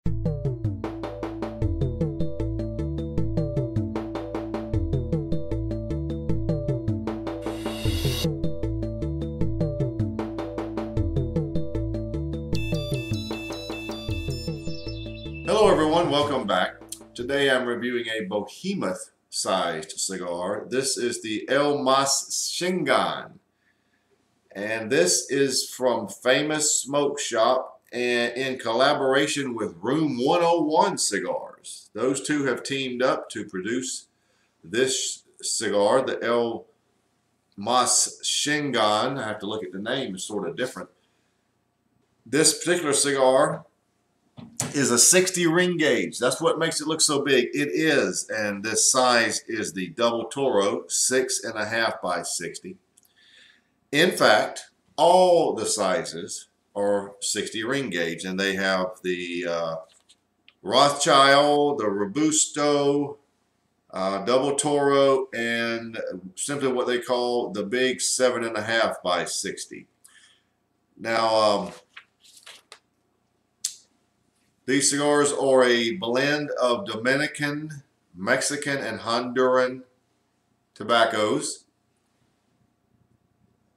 Hello everyone, welcome back. Today I'm reviewing a behemoth sized cigar. This is the El Mas Chingon. And this is from Famous Smoke Shop and in collaboration with Room 101 Cigars. Those two have teamed up to produce this cigar, the El Mas Chingon. I have to look at the name, it's sort of different. This particular cigar is a 60 ring gauge. That's what makes it look so big. It is, and this size is the double Toro, 6.5 by 60. In fact, all the sizes are 60 ring gauge, and they have the Rothschild, the Robusto, double Toro, and simply what they call the big 7.5 by 60. Now, these cigars are a blend of Dominican, Mexican, and Honduran tobaccos.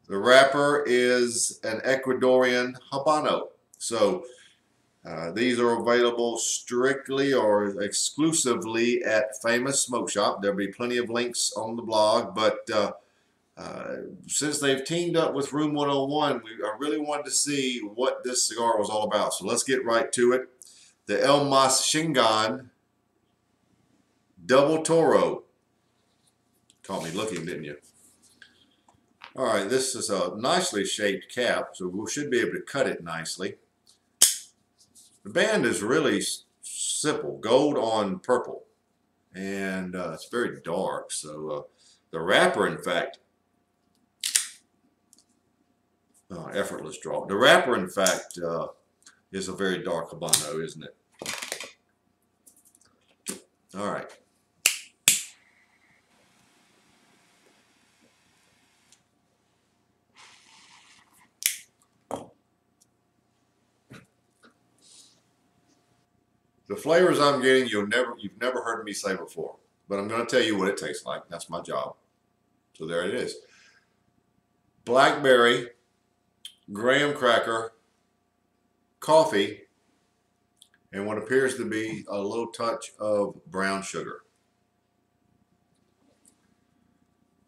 The wrapper is an Ecuadorian Habano. So these are available strictly or exclusively at Famous Smoke Shop. There'll be plenty of links on the blog, but since they've teamed up with Room 101, I really wanted to see what this cigar was all about. So let's get right to it. The El Mas Chingon Double Toro. Caught me looking, didn't you? All right, this is a nicely shaped cap, so we should be able to cut it nicely. The band is really simple, gold on purple, and it's very dark. So the wrapper, in fact, effortless draw. The wrapper, in fact, is a very dark Habano, isn't it? All right. The flavors I'm getting, you've never heard me say before, but I'm going to tell you what it tastes like. That's my job. So there it is. Blackberry, graham cracker, coffee, and what appears to be a little touch of brown sugar.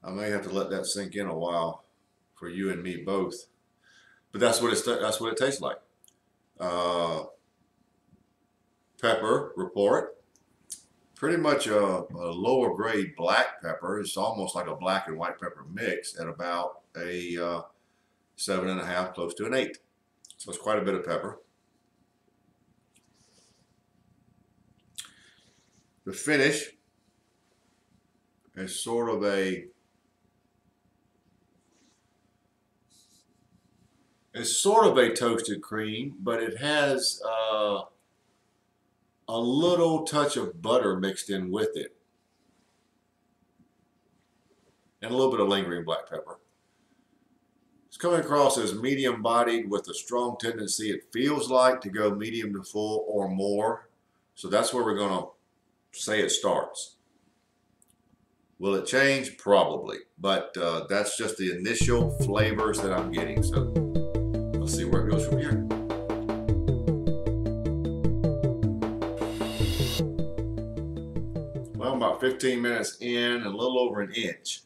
I may have to let that sink in a while for you and me both, but that's what it tastes like. Pepper report, pretty much a lower grade black pepper. It's almost like a black and white pepper mix at about a 7.5, close to an 8. So it's quite a bit of pepper. The finish is sort of a toasted cream, but it has a little touch of butter mixed in with it, and a little bit of lingering black pepper. It's coming across as medium bodied with a strong tendency, it feels like, to go medium to full or more. So that's where we're going to say it starts. Will it change? Probably, but that's just the initial flavors that I'm getting. So let's see where it goes from here. Well, about 15 minutes in and a little over an inch.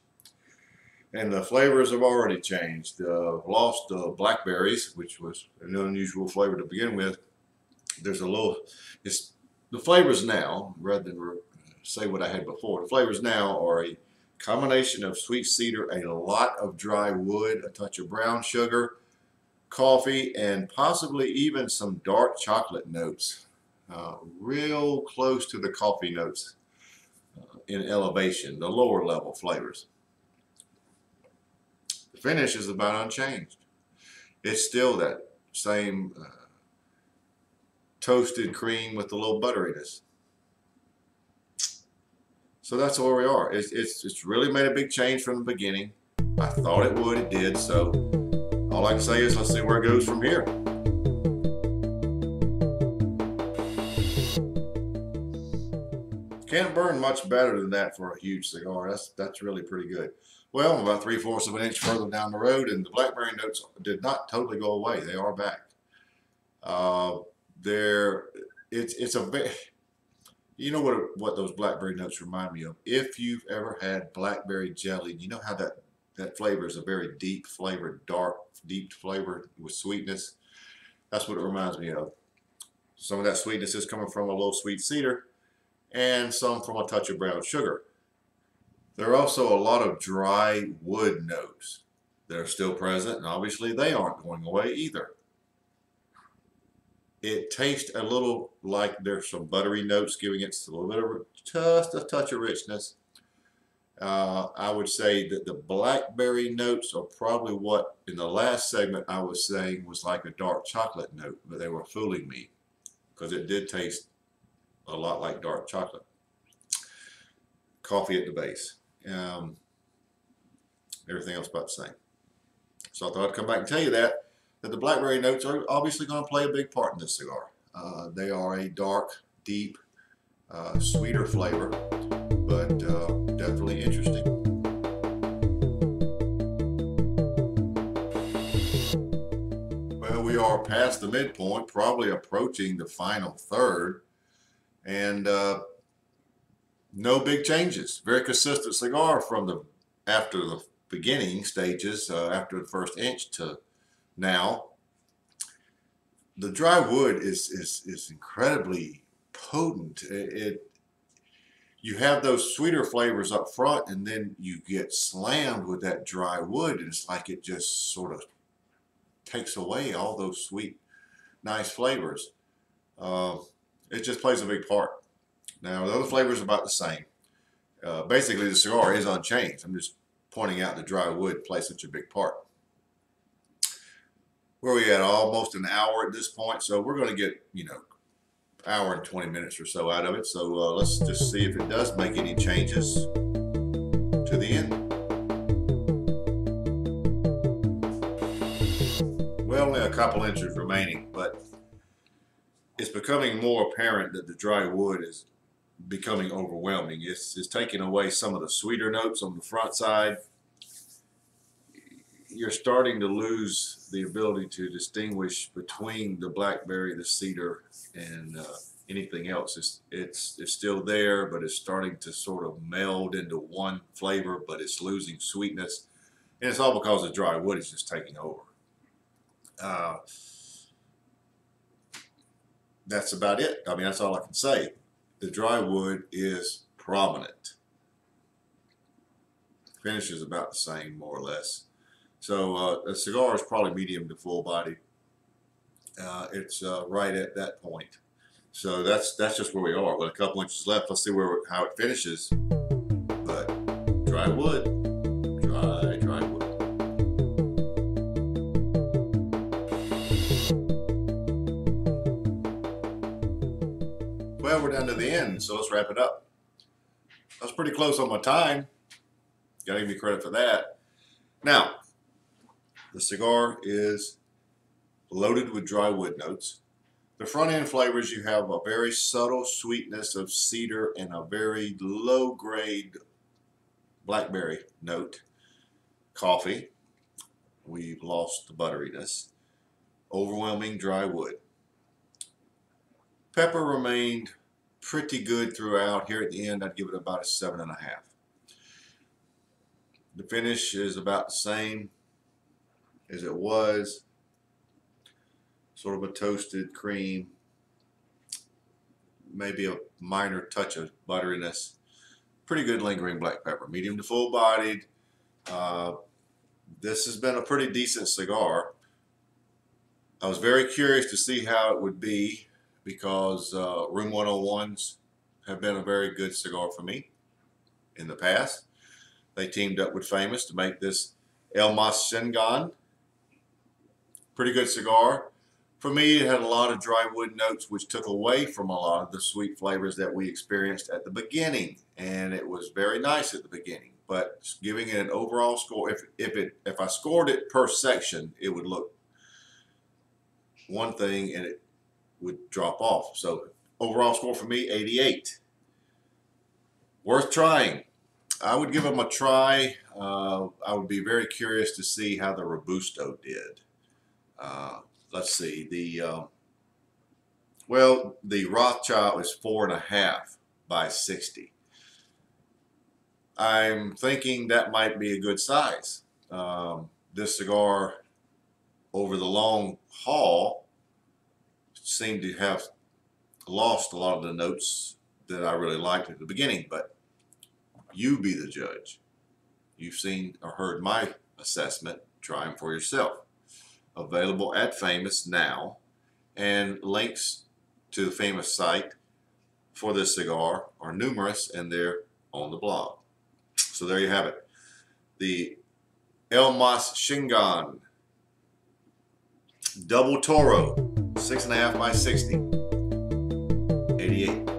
And the flavors have already changed. Lost the blackberries, which was an unusual flavor to begin with. There's a little, the flavors now, rather than say what I had before, the flavors now are a combination of sweet cedar, a lot of dry wood, a touch of brown sugar, coffee, and possibly even some dark chocolate notes. Real close to the coffee notes in elevation, the lower level flavors. The finish is about unchanged. It's still that same toasted cream with a little butteriness. So that's where we are. It's really made a big change from the beginning. I thought it would, it did. So all I can say is let's see where it goes from here. Can't burn much better than that for a huge cigar. That's really pretty good. Well, I'm about 3/4 of an inch further down the road, and the blackberry notes did not totally go away. They are back. They're it's a bit. You know what those blackberry notes remind me of? If you've ever had blackberry jelly, you know how that flavor is a very deep flavor, dark, deep flavor with sweetness. That's what it reminds me of. Some of that sweetness is coming from a low sweet cedar, and some from a touch of brown sugar. There are also a lot of dry wood notes that are still present, and obviously they aren't going away either. It tastes a little like there's some buttery notes giving it a little bit of just a touch of richness. I would say that the blackberry notes are probably what in the last segment I was saying was like a dark chocolate note, but they were fooling me because it did taste a lot like dark chocolate. Coffee at the base. Everything else about the same. So I thought I'd come back and tell you that the blackberry notes are obviously going to play a big part in this cigar. They are a dark, deep, sweeter flavor, but definitely interesting. Well, we are past the midpoint, probably approaching the final third, and no big changes. Very consistent cigar from after the beginning stages, after the first inch to now. The dry wood is incredibly potent. You have those sweeter flavors up front, and then you get slammed with that dry wood, and it's like it just sort of takes away all those sweet, nice flavors. It just plays a big part. Now, the other flavors are about the same. Basically, the cigar is unchanged. I'm just pointing out the dry wood plays such a big part. Where we at? Almost an hour at this point, so we're going to get, hour and 20 minutes or so out of it. So let's just see if it does make any changes to the end. Well, only a couple inches remaining, but it's becoming more apparent that the dry wood is becoming overwhelming. It's taking away some of the sweeter notes on the front side. You're starting to lose the ability to distinguish between the blackberry, the cedar, and anything else. It's still there, but it's starting to sort of meld into one flavor, but it's losing sweetness. And it's all because the dry wood is just taking over. That's about it. I mean, that's all I can say. The dry wood is prominent. Finish is about the same, more or less. So the cigar is probably medium to full body. It's right at that point. So that's just where we are. With a couple inches left, let's see how it finishes. But dry wood, dry wood. Well, we're down to the end, so let's wrap it up. I was pretty close on my time. Gotta give me credit for that. Now, the cigar is loaded with dry wood notes. The front end flavors, you have a very subtle sweetness of cedar and a very low grade blackberry note. Coffee, we've lost the butteriness. Overwhelming dry wood. Pepper remained pretty good throughout. Here at the end, I'd give it about a 7.5. The finish is about the same as it was, sort of a toasted cream, maybe a minor touch of butteriness. Pretty good lingering black pepper, medium to full bodied. This has been a pretty decent cigar. I was very curious to see how it would be because Room 101s have been a very good cigar for me in the past. They teamed up with Famous to make this El Mas Chingon. Pretty good cigar. For me, it had a lot of dry wood notes, which took away from a lot of the sweet flavors that we experienced at the beginning. And it was very nice at the beginning. But giving it an overall score, if I scored it per section, it would look one thing and it would drop off. So overall score for me, 88. Worth trying. I would give them a try. I would be very curious to see how the Robusto did. Let's see. The Rothschild is 4.5 by 60. I'm thinking that might be a good size. This cigar, over the long haul, seemed to have lost a lot of the notes that I really liked at the beginning, but you be the judge. You've seen or heard my assessment. Try them for yourself. Available at Famous now, and links to the Famous site for this cigar are numerous, and they're on the blog. So there you have it. The El Mas Chingon Double Toro, 6.5 by 60, 88.